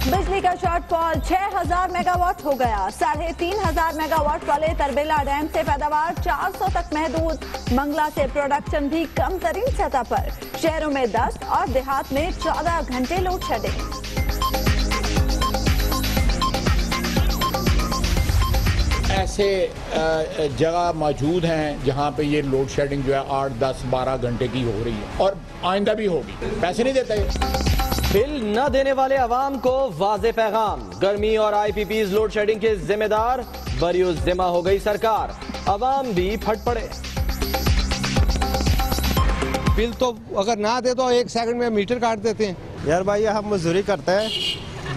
बिजली का shortfall 6000 megawatt हो गया। 3500 मेगावाट वाले तरबेला डैम से पैदावार 400 तक महदूद। मंगला से प्रोडक्शन भी कम तरीन सतह पर। शहरों में 10 और देहात में 14 घंटे लोड शेडिंग। ऐसे जगह मौजूद हैं जहां पे ये लोड शेडिंग जो है 8, 10, 12 घंटे की हो रही है और आइंदा भी होगी। पैसे नहीं देता ये। बिल न देने वाले अवाम को वाज़े पैगाम। गर्मी और IPPs लोड शेडिंग के जिम्मेदार। बरियुज़ जिम्मा हो गई सरकार, अवाम भी फट पड़े। बिल तो अगर ना दे तो 1 सेकंड में मीटर काट देते हैं। यार भाई हम मजदूरी करते हैं,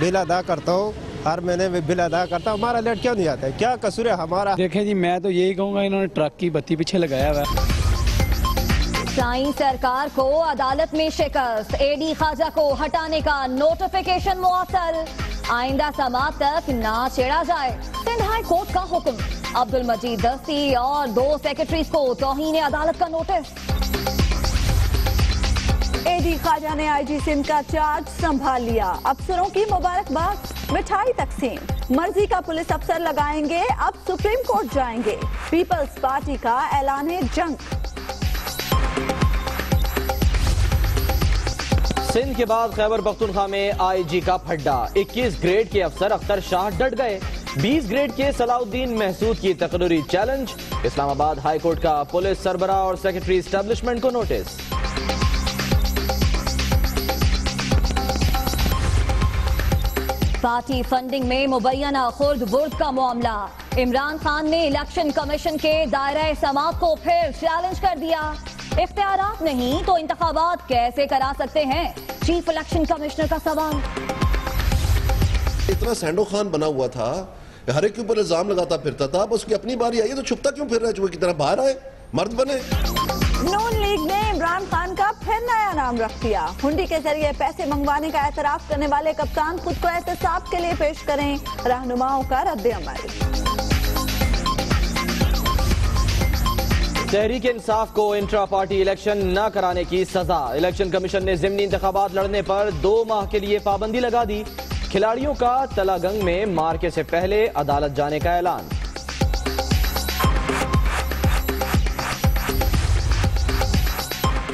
बिल अदा करता हूँ, हर महीने में बिल अदा करता हूँ, हमारा लेट क्यों नहीं आता है? क्या कसूर है हमारा? देखें जी, मैं तो यही कहूँगा इन्होंने ट्रक की बत्ती पीछे लगाया हुआ है। साईं सरकार को अदालत में शिकस्त। AD ख्वाजा को हटाने का नोटिफिकेशन मुअत्तल। आइंदा समात तक ना छेड़ा जाए, सिंध हाई कोर्ट का हुक्म। अब्दुल मजीद दस्ती और 2 सेक्रेटरीज को तौहीन अदालत का नोटिस। AD ख्वाजा ने IG सिंध का चार्ज संभाल लिया। अफसरों की मुबारकबाद, मिठाई तकसीम। मर्जी का पुलिस अफसर लगाएंगे, अब सुप्रीम कोर्ट जाएंगे। पीपल्स पार्टी का ऐलान है जंग। सिंध के बाद खैबर पख्तूनख्वा में IG का फड्डा। 21 ग्रेड के अफसर अख्तर शाह डट गए। 20 ग्रेड के सलाउद्दीन महसूद की तकरीरी चैलेंज। इस्लामाबाद हाई कोर्ट का पुलिस सरबराह और सेक्रेटरी एस्टेब्लिशमेंट को नोटिस। पार्टी फंडिंग में मुबैना खुर्द बुर्द का मामला। इमरान खान ने इलेक्शन कमीशन के दायरा समात को फिर चैलेंज कर दिया। इख्तियारात नहीं तो इंतखाबात कैसे करा सकते हैं? चीफ इलेक्शन कमिश्नर का सवाल। इतना सैंडो खान बना हुआ था, हर एक के ऊपर इल्जाम लगाता फिरता था। अब उसकी अपनी बारी आई है तो छुपता क्यों फिर रहा है? चुहे की तरह बाहर आए, मर्द बने। नून लीग ने इमरान खान का फिर नया नाम रख दिया। हुंडी के जरिए पैसे मंगवाने का एतराफ करने वाले कप्तान खुद को एहतसाब के लिए पेश करें। रहनुमाओं का रद्द-ए-अमल। तहरीक इंसाफ को इंट्रा पार्टी इलेक्शन न कराने की सजा। इलेक्शन कमीशन ने ज़िमनी इंतखाबात लड़ने पर 2 माह के लिए पाबंदी लगा दी। खिलाड़ियों का तलागंग में मार्के से पहले अदालत जाने का ऐलान।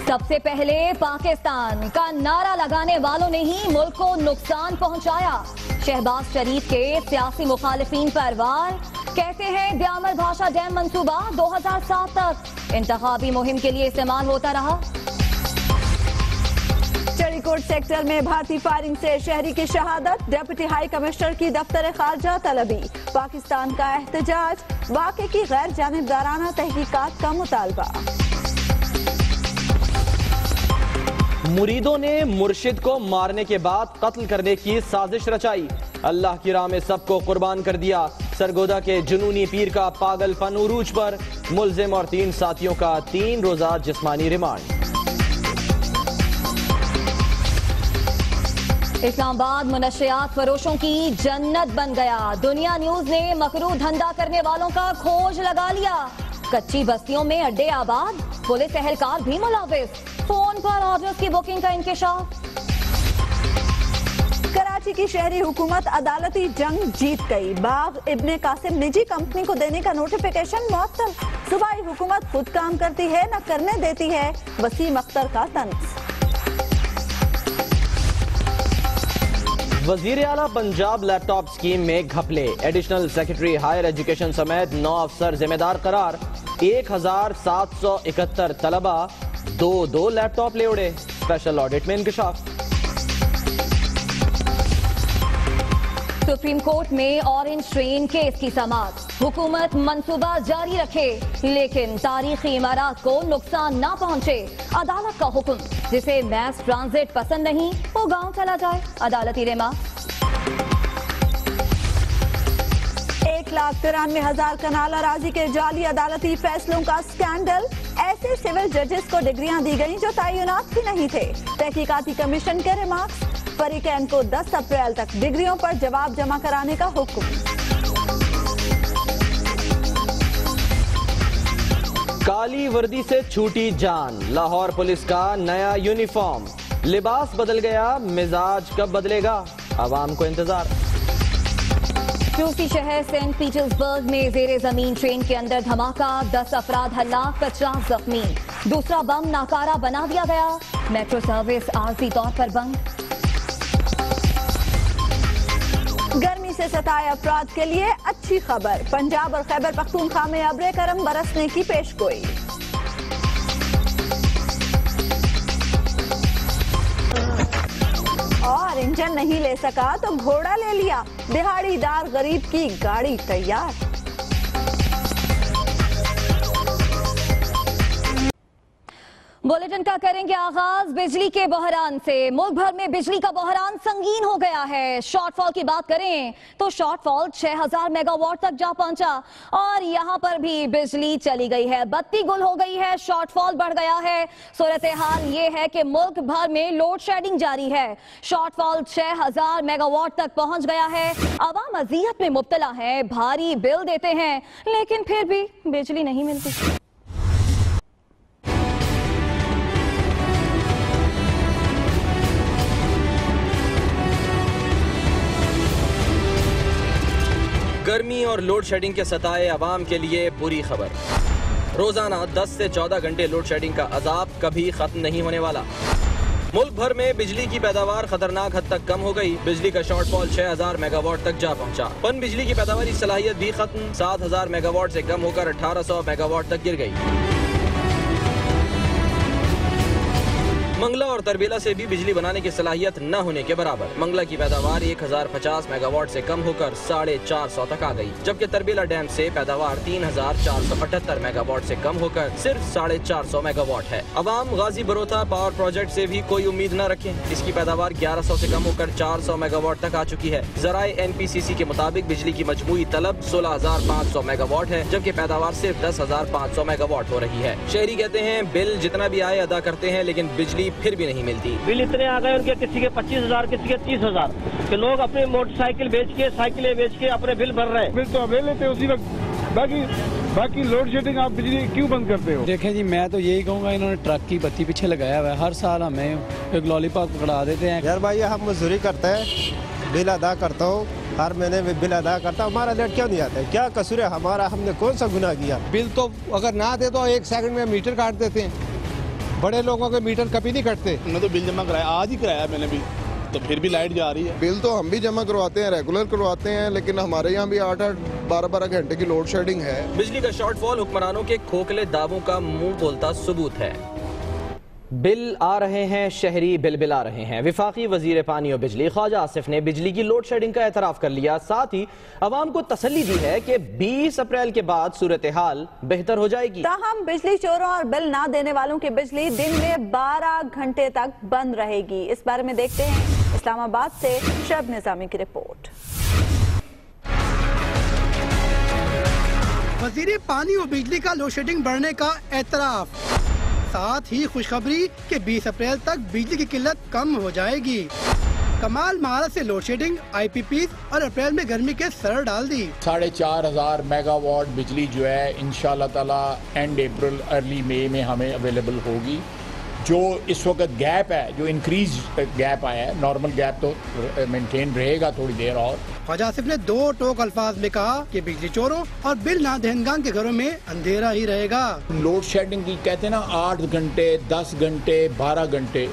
सबसे पहले पाकिस्तान का नारा लगाने वालों ने ही मुल्क को नुकसान पहुंचाया। शहबाज शरीफ के सियासी मुखालिफिन पर वार। कहते हैं द्यामल भाषा डैम मंसूबा 2007 तक इंतखाबी मुहिम के लिए इस्तेमाल होता रहा। चड़ीकोट सेक्टर में भारतीय फायरिंग से शहरी की शहादत। डिप्टी हाई कमिश्नर की दफ्तर खारजा तलबी। पाकिस्तान का एहतजाज। वाक़े की गैर जानिबदाराना तहकीकात का मुतालबा। मुरीदों ने मुर्शिद को मारने के बाद कत्ल करने की साजिश रचाई। अल्लाह की राह में सबको कुर्बान कर दिया। सरगोदा के जुनूनी पीर का पागलपन उरूज पर। मुल्जिम और 3 साथियों का 3 रोजा जिस्मानी रिमांड। इस्लामाबाद मुनशियात फरोशों की जन्नत बन गया। दुनिया न्यूज ने मकरू धंधा करने वालों का खोज लगा लिया। कच्ची बस्तियों में अड्डे आबाद, पुलिस एहलकार भी मुलाविस। फोन पर ऑर्डर्स की बुकिंग का इंकशाफ। कराची की शहरी हुकूमत अदालती जंग जीत गई। बाग इब्ने कासिम निजी कंपनी को देने का नोटिफिकेशन मुअत्तल। सूबाई हुकूमत खुद काम करती है न करने देती है। वसीम अख्तर का तंज। वजीर आला पंजाब लैपटॉप स्कीम में घपले। एडिशनल सेक्रेटरी हायर एजुकेशन समेत 9 अफसर जिम्मेदार करार। 1771 तलबा 2 लैपटॉप ले उड़े। स्पेशल ऑडिट में इंकशाफ। सुप्रीम कोर्ट में ऑरेंज ट्रेन केस की समाअत। हुकूमत मंसूबा जारी रखे लेकिन तारीखी इमारत को नुकसान ना पहुंचे। अदालत का हुक्म, जिसे मैस ट्रांजिट पसंद नहीं वो गांव चला जाए। अदालती रेमा। 1,93,000 कनाल अराजी के जाली अदालती फैसलों का स्कैंडल। ऐसे सिविल जजेस को डिग्रियां दी गई जो तयनात ही नहीं थे। तहकीकाती कमीशन के रिमार्क्स। फरीकैन को 10 अप्रैल तक डिग्रियों पर जवाब जमा कराने का हुक्म। काली वर्दी से छूटी जान। लाहौर पुलिस का नया यूनिफॉर्म। लिबास बदल गया, मिजाज कब बदलेगा, आवाम को इंतजार। रूसी शहर सेंट पीटर्सबर्ग में जेरे जमीन ट्रेन के अंदर धमाका, 10 अफराद हलाक, 50 जख्मी। दूसरा बम नाकारा बना दिया गया, मेट्रो सर्विस आरजी तौर पर बंद। गर्मी से सताए अफराद के लिए अच्छी खबर, पंजाब और खैबर पख्तूनख्वा में अब्रे करम बरसने की पेशगोई। और इंजन नहीं ले सका तो घोड़ा ले लिया, दिहाड़ीदार गरीब की गाड़ी तैयार। बुलेटिन का करेंगे आगाज बिजली के बहरान से। मुल्क भर में बिजली का बहरान संगीन हो गया है। शॉर्टफॉल की बात करें तो शॉर्टफॉल 6000 मेगावाट तक जा पहुंचा और यहां पर भी बिजली चली गई है, बत्ती गुल हो गई है, शॉर्टफॉल बढ़ गया है। सूरत हाल ये है कि मुल्क भर में लोड शेडिंग जारी है। शॉर्टफॉल 6000 मेगावाट तक पहुंच गया है। अवाम अजियत में मुब्तला है, भारी बिल देते हैं लेकिन फिर भी बिजली नहीं मिलती। गर्मी और लोड शेडिंग के सताए अवाम के लिए बुरी खबर। रोजाना 10 से 14 घंटे लोड शेडिंग का अजाब कभी खत्म नहीं होने वाला। मुल्क भर में बिजली की पैदावार खतरनाक हद तक कम हो गई। बिजली का शॉर्टफॉल 6000 मेगावाट तक जा पहुंचा। पन बिजली की पैदावारी सलाहियत भी खत्म, 7000 मेगावाट से कम होकर 1800 मेगावाट तक गिर गई। मंगला और तरबेला से भी बिजली बनाने की सलाहियत न होने के बराबर। मंगला की पैदावार 1050 मेगावाट से कम होकर 450 तक आ गई, जबकि तरबेला डैम से पैदावार 3478 मेगावाट से कम होकर सिर्फ 450 मेगावाट है। अवाम गाजी बरोथा पावर प्रोजेक्ट से भी कोई उम्मीद न रखें। इसकी पैदावार 1100 से कम होकर 400 मेगावाट तक आ चुकी है। जराए NPCC के मुताबिक बिजली की मजमूई तलब 16500 मेगावाट है, जबकि पैदावार सिर्फ 10500 मेगावाट हो रही है। शहरी कहते हैं बिल जितना भी आए अदा करते हैं लेकिन बिजली फिर भी नहीं मिलती। बिल इतने आ गए उनके, किसी के 25,000, किसी के 30,000 कि लोग अपने मोटरसाइकिल बेच के, साइकिलें बेच के अपने बिल भर रहे हैं। बिल तो अब ले लेते हैं उसी वक्त। बाकी लोड शेडिंग आप बिजली क्यों बंद करते हो? देखें जी, मैं तो यही कहूँगा, इन्होंने ट्रक की बत्ती पीछे लगाया हुआ है। हर साल हमें एक लॉलीपॉप पकड़ा देते हैं। यार भाई, हम मजदूरी करते हैं, बिल अदा करता हूँ, हर महीने में बिल अदा करता हूँ, हमारा लेट क्यों नहीं आता है? क्या कसूर है हमारा? हमने कौन सा गुनाह किया? बिल तो अगर ना दे तो 1 सेकंड में मीटर काट देते हैं। बड़े लोगों के मीटर कभी नहीं कटते। मैं तो बिल जमा कराया, आज ही कराया मैंने भी, तो फिर भी लाइट जा रही है। बिल तो हम भी जमा करवाते हैं, रेगुलर करवाते हैं, लेकिन हमारे यहाँ भी 8-8, 12-12 घंटे की लोड शेडिंग है। बिजली का शॉर्टफॉल हुक्मरानों के खोखले दावों का मुंह बोलता सबूत है। बिल आ रहे हैं, शहरी बिलबिला रहे हैं। विफाकी वजीर पानी और बिजली ख्वाजा आसिफ ने बिजली की लोड शेडिंग का एतराफ कर लिया, साथ ही अवाम को तसल्ली दी है कि 20 अप्रैल के बाद सूरत हाल बेहतर हो जाएगी। ताहम बिजली चोरों और बिल ना देने वालों की बिजली दिन में 12 घंटे तक बंद रहेगी। इस बारे में देखते हैं इस्लामाबाद से शब निजामी की रिपोर्ट। वजीर पानी और बिजली का लोड शेडिंग बढ़ने का एतराफ, साथ ही खुशखबरी कि 20 अप्रैल तक बिजली की किल्लत कम हो जाएगी। कमाल महारत से लोड शेडिंग, IPP और अप्रैल में गर्मी के सर डाल दी। 4500 मेगावाट बिजली जो है इंशाल्लाह ताला एंड अप्रैल अर्ली मई में हमें अवेलेबल होगी। जो इस वक्त गैप है, जो इंक्रीज गैप आया है, नॉर्मल गैप तो मेंटेन रहेगा थोड़ी देर और। ख्वाजा आसिफ ने 2 टोक अल्फाज में कहा कि बिजली चोरों और बिल ना दहनगान के घरों में अंधेरा ही रहेगा। लोड शेडिंग की कहते हैं ना, 8 घंटे, 10 घंटे, 12 घंटे,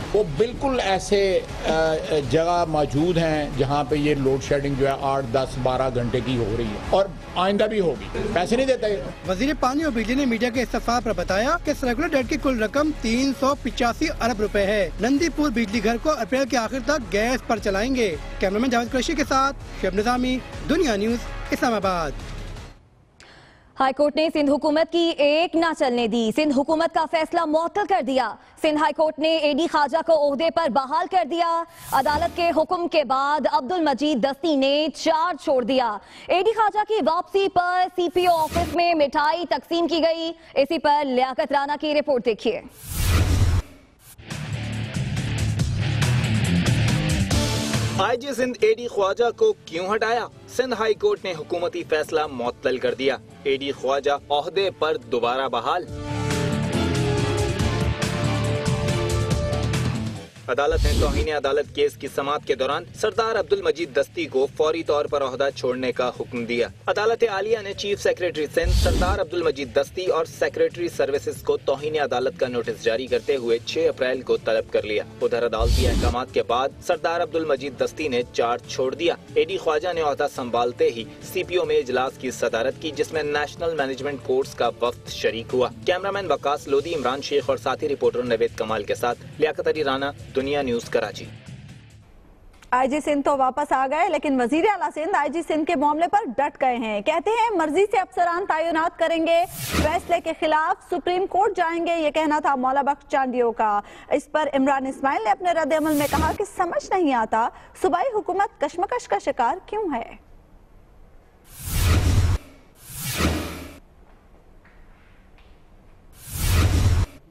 वो बिल्कुल ऐसे जगह मौजूद हैं जहाँ पे ये लोड शेडिंग जो है 8, 10, 12 घंटे की हो रही है और आइंदा भी होगी। पैसे नहीं देता है। वजीर पानी और बिजली ने मीडिया के इस्तफा पर बताया कि सर्कुलर डेट की कुल रकम 385 अरब रुपए है। नंदीपुर बिजली घर को अप्रैल के आखिर तक गैस पर चलाएंगे। कैमरामैन जावेद कुरैशी के साथ शब निजामी, दुनिया न्यूज, इस्लामाबाद। हाईकोर्ट ने सिंध हुकूमत की एक ना चलने दी। सिंध हुकूमत का फैसला मुअत्तल कर दिया। सिंध हाईकोर्ट ने AD ख्वाजा को ओहदे पर बहाल कर दिया। अदालत के हुक्म के बाद अब्दुल मजीद दस्ती ने चार्ज छोड़ दिया। AD ख्वाजा की वापसी पर CPO ऑफिस में मिठाई तकसीम की गई। इसी पर लियाकत राना की रिपोर्ट देखिए। IG सिंध AD ख्वाजा को क्यों हटाया? सिंध हाई कोर्ट ने हुकूमती फैसला मुअत्तल कर दिया। AD ख्वाजा ओहदे पर दोबारा बहाल। अदालत ने तौहीन अदालत केस की समाअत के दौरान सरदार अब्दुल मजीद दस्ती को फौरी तौर पर ओहदा छोड़ने का हुक्म दिया। अदालत आलिया ने चीफ सेक्रेटरी सिंध सरदार अब्दुल मजीद दस्ती और सेक्रेटरी सर्विसेज को तौहीन अदालत का नोटिस जारी करते हुए 6 अप्रैल को तलब कर लिया। उधर अदालती अहकामात के बाद सरदार अब्दुल मजीद दस्ती ने चार्ज छोड़ दिया। एडी ख्वाजा ने ओहदा संभालते ही CPO में इजलास की सदारत की, जिसमें नेशनल मैनेजमेंट कोर्स का वफ्द शरीक हुआ। कैमरामैन वकास लोधी, इमरान शेख और साथी रिपोर्टर नवेद कमाल के साथ लियाकत अली राना, दुनिया न्यूज कराची। IG सिंध तो वापस आ गए, लेकिन वजीर आला सिंध IG सिंध के मामले पर डट गए हैं। कहते हैं मर्जी से अफसरान तैनात करेंगे, फैसले के खिलाफ सुप्रीम कोर्ट जाएंगे। ये कहना था मौला बख्श चांडियो का। इस पर इमरान इस्माइल ने अपने रद्द अमल में कहा कि समझ नहीं आता सूबाई हुकूमत कशमकश का शिकार क्यों है।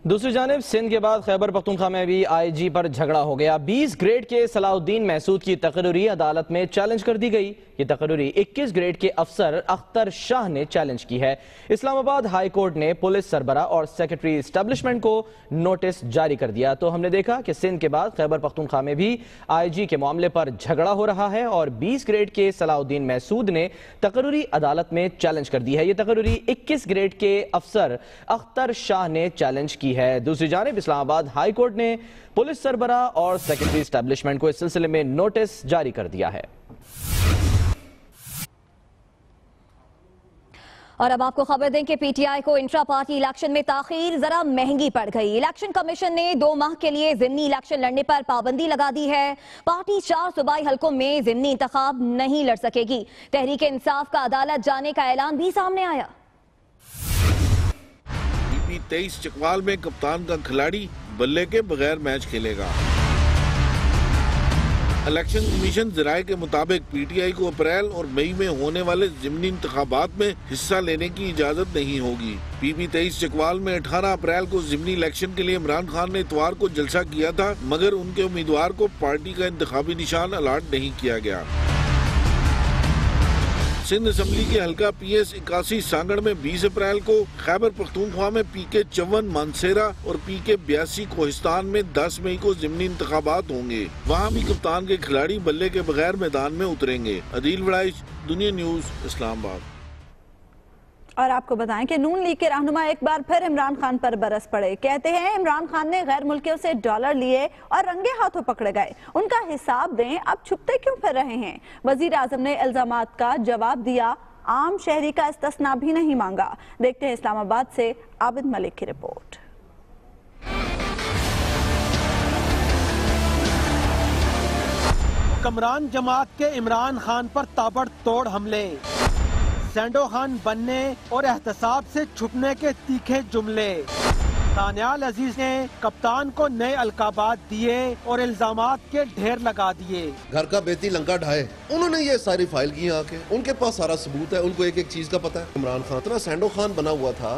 दूसरी जानिब सिंध के बाद खैबर पख्तूनख्वा में भी IG पर झगड़ा हो गया। 20 ग्रेड के सलाउद्दीन महसूद की तकरीरी अदालत में चैलेंज कर दी गई। ये तकरीरी 21 ग्रेड के अफसर अख्तर शाह ने चैलेंज की है। इस्लामाबाद हाई कोर्ट ने पुलिस सरबरा और सेक्रेटरी एस्टेब्लिशमेंट को नोटिस जारी कर दिया। तो हमने देखा कि सिंध के बाद खैबर पख्तूनख्वा में भी IG के मामले पर झगड़ा हो रहा है और 20 ग्रेड के सलाउद्दीन महसूद ने तकरीरी अदालत में चैलेंज कर दी है। ये तकरीरी 21 ग्रेड के अफसर अख्तर शाह ने चैलेंज की है। दूसरी जानिब इस्लामाबाद हाई कोर्ट ने पुलिस सरबरा और सेक्रेटरी एस्टेब्लिशमेंट को इस सिलसिले में नोटिस जारी कर दिया है। और अब आपको खबर दें कि PTI को इंट्रा पार्टी इलेक्शन में ताखीर जरा महंगी पड़ गई। इलेक्शन कमीशन ने 2 माह के लिए जिमनी इलेक्शन लड़ने पर पाबंदी लगा दी है। पार्टी 4 सूबाई हलकों में जिमनी इंतखाब नहीं लड़ सकेगी। तहरीक इंसाफ का अदालत जाने का ऐलान भी सामने आया। PP 23 चकवाल में कप्तान का खिलाड़ी बल्ले के बगैर मैच खेलेगा। इलेक्शन कमीशन जराये के मुताबिक PTI को अप्रैल और मई में होने वाले जिमनी इंतखाबात में हिस्सा लेने की इजाजत नहीं होगी। PP 23 चकवाल में 18 अप्रैल को जिमनी इलेक्शन के लिए इमरान खान ने इतवार को जलसा किया था, मगर उनके उम्मीदवार को पार्टी का इंतखाबी निशान अलॉट नहीं किया गया। सिंध असम्बली के हल्का PS 81 सांगड़ में 20 अप्रैल को, खैबर पख्तूनख्वा में PK 54 मानसेरा और PK 82 कोहिस्तान में 10 मई को जिमनी इंतखाबात होंगे। वहाँ भी कप्तान के खिलाड़ी बल्ले के बगैर मैदान में उतरेंगे। अदील वड़ाइश, दुनिया न्यूज, इस्लामाबाद। और आपको बताएं कि नून लीग के रहनुमा एक बार फिर इमरान खान पर बरस पड़े। कहते हैं इमरान खान ने गैर मुल्कियों से डॉलर लिए और रंगे हाथों पकड़े गए। उनका हिसाब दें, अब छुपते क्यों फिर रहे हैं। वजीर आजम ने इल्जामात का जवाब दिया, आम शहरी का इस्तिस्ना भी नहीं मांगा। देखते हैं इस्लामाबाद से आबिद मलिक की रिपोर्ट। हुक्मरान जमात के इमरान खान पर ताबड़तोड़ हमले, सैंडो खान बनने और एहतसाब से छुपने के तीखे जुमले। तानियाल अजीज ने कप्तान को नए अलकाबात दिए और इल्जामात के ढेर लगा दिए। घर का बेती लंका ढाए, उन्होंने ये सारी फाइल की आके, उनके पास सारा सबूत है, उनको एक एक चीज का पता है। इमरान खान इतना सैंडो खान बना हुआ था,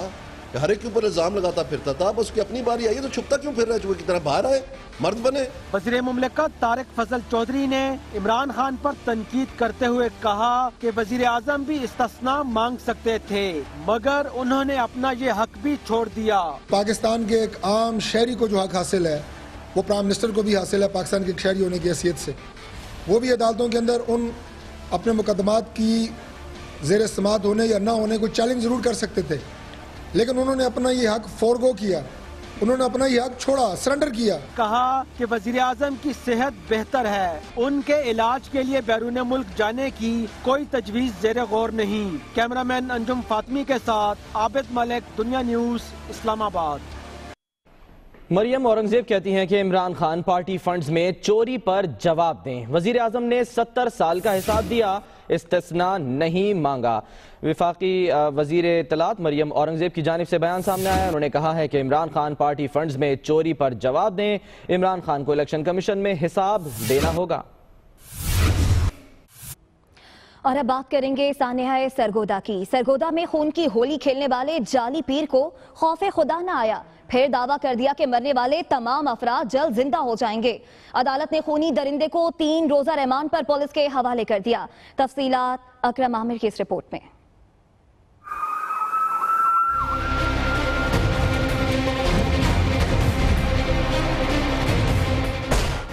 हर एक के ऊपर इल्जाम लगाता फिरता था। बस उसकी अपनी बारी आई तो छुपता क्यों फिर रहा है, चूहे की तरह बाहर आए, मर्द बने। वज़ीर मुमलिकत तारिक फजल चौधरी ने इमरान खान पर तनकीद करते हुए कहा कि वजीर आजम भी इस्तिस्ना मांग सकते थे, मगर उन्होंने अपना ये हक भी छोड़ दिया। पाकिस्तान के एक आम शहरी को जो हक हासिल है वो प्राइम मिनिस्टर को भी हासिल है, पाकिस्तान के एक शहरी होने की हैसियत से। वो भी अदालतों के अंदर उन अपने मुकदमात की ज़ेर समाअत होने या ना होने को चैलेंज जरूर कर सकते थे, लेकिन उन्होंने अपना ये हक फोरगो किया, उन्होंने अपना ये हक छोड़ा, सरेंडर किया। कहा कि वजीर आजम की सेहत बेहतर है, उनके इलाज के लिए बैरून मुल्क जाने की कोई तजवीज ज़ेर गौर नहीं। कैमरामैन अंजुम फातमी के साथ आबिद मलिक, दुनिया न्यूज, इस्लामाबाद। मरियम औरंगजेब कहती हैं कि इमरान खान पार्टी फंड्स में चोरी पर जवाब दें। वजीर आजम ने 70 साल का हिसाब दिया, इस्तिस्ना नहीं मांगा। विफाकी वजीर इत्तलात मरियम औरंगजेब की जानिब से बयान सामने आया। उन्होंने कहा है कि इमरान खान पार्टी फंड्स में चोरी पर जवाब दें। इमरान खान को इलेक्शन कमीशन में हिसाब देना होगा। और अब बात करेंगे सानिया सरगोदा की। सरगोदा में खून की होली खेलने वाले जाली पीर को खौफे खुदा न आया, फिर दावा कर दिया कि मरने वाले तमाम अफराद जल्द जिंदा हो जाएंगे। अदालत ने खूनी दरिंदे को 3 रोजा रिमांड पर पुलिस के हवाले कर दिया। तफसीलात अकरम आमिर की इस रिपोर्ट में।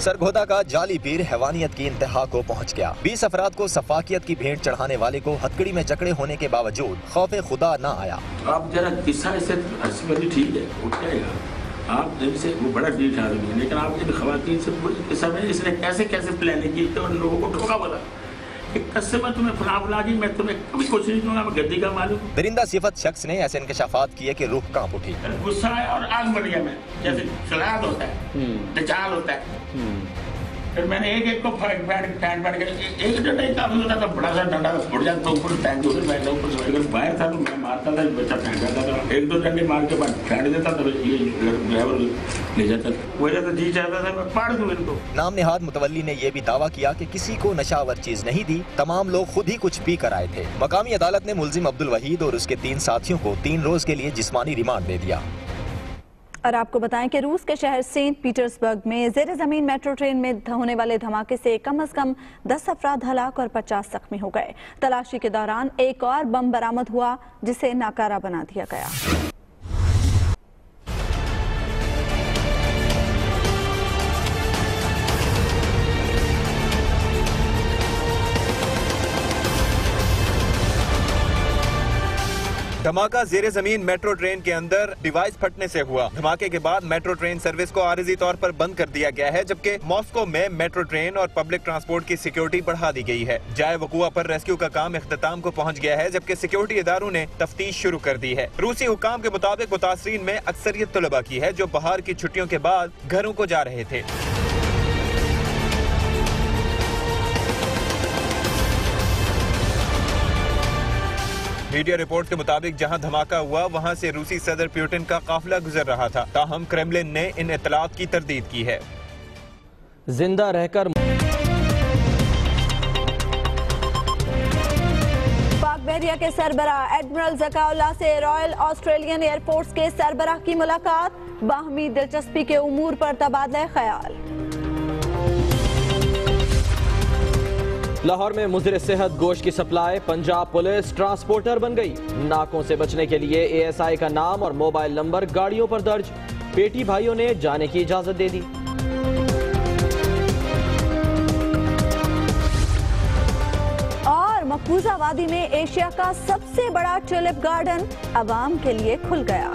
सरगोदा का जाली पीर हैवानियत की इंतहा को पहुंच गया। 20 अफराद को सफाकियत की भेंट चढ़ाने वाले को हथकड़ी में जकड़े होने के बावजूद खौफे खुदा न आया। आप जरा किस्सा ऐसे ठीक है उठ जाएगा, आप जब से वो बड़ा ठीक आदमी है, लेकिन आप जब खवातीन से पूछे किस्सा में इसने कैसे कैसे प्लानिंग की तो उन लोगों को ठोका बोला एक कस्टमर तुम्हें फुला दी, मैं तुम्हें कभी कुछ नहीं दूंगा, मैं गद्दी का मालूम। दरिंदा सिफत शख्स ने ऐसे इंकशाफात किए कि रूह कांप उठी। गुस्सा है और आग बन गया मैं, जैसे सलाद होता है, निचाल होता है। फिर मैंने एक को फाड़ के एक डंडा ही काफी होता था, बड़ा सा डंडा फुट जाता ऊपर फेंक दो, बैठा ऊपर बाहर था तो मैं मारता था, बच्चा फेंक जाता था, 1-2 डंडे मार के बाद फेंक देता था, ये ड्राइवर ले जाता था। वजह तो जी चाहता था मैं फाड़ दूं इनको। नाम निहाद मुतवल्ली ने यह भी दावा किया कि किसी को नशावर चीज नहीं दी, तमाम लोग खुद ही कुछ पी कर आए थे। मकामी अदालत ने मुलजिम अब्दुल वहीद और उसके 3 साथियों को 3 रोज के लिए जिस्मानी रिमांड दे दिया। और आपको बताएं कि रूस के शहर सेंट पीटर्सबर्ग में जेर जमीन मेट्रो ट्रेन में होने वाले धमाके से कम से कम 10 अफराद हलाक और 50 जख्मी हो गए। तलाशी के दौरान एक और बम बरामद हुआ जिसे नाकारा बना दिया गया। धमाका जेरे जमीन मेट्रो ट्रेन के अंदर डिवाइस फटने से हुआ। धमाके के बाद मेट्रो ट्रेन सर्विस को आरिजी तौर पर बंद कर दिया गया है, जबकि मॉस्को में मेट्रो ट्रेन और पब्लिक ट्रांसपोर्ट की सिक्योरिटी बढ़ा दी गई है। जाए वकुआ पर रेस्क्यू का काम इख्तिताम को पहुंच गया है, जबकि सिक्योरिटी इदारों ने तफ्तीश शुरू कर दी है। रूसी हुकाम के मुताबिक मुतासरीन में अक्सरियत तलबा की है जो बहार की छुट्टियों के बाद घरों को जा रहे थे। मीडिया रिपोर्ट के मुताबिक जहां धमाका हुआ वहां से रूसी सदर पुतिन का काफिला गुजर रहा था, ताहम क्रेमलिन ने इन इत्तलात की तरदीद की है। जिंदा रहकर पाक बहरिया के सरबराह एडमिरल ज़काउल्लाह से रॉयल ऑस्ट्रेलियन एयरफोर्स के सरबराह की मुलाकात, बाहमी दिलचस्पी के उमूर पर तबादला ख्याल। लाहौर में मुज़र सेहत गोश्त की सप्लाई, पंजाब पुलिस ट्रांसपोर्टर बन गई। नाकों से बचने के लिए ASI का नाम और मोबाइल नंबर गाड़ियों पर दर्ज। पेटी भाइयों ने जाने की इजाजत दे दी। और मकबूजा वादी में एशिया का सबसे बड़ा ट्यूलिप गार्डन अवाम के लिए खुल गया।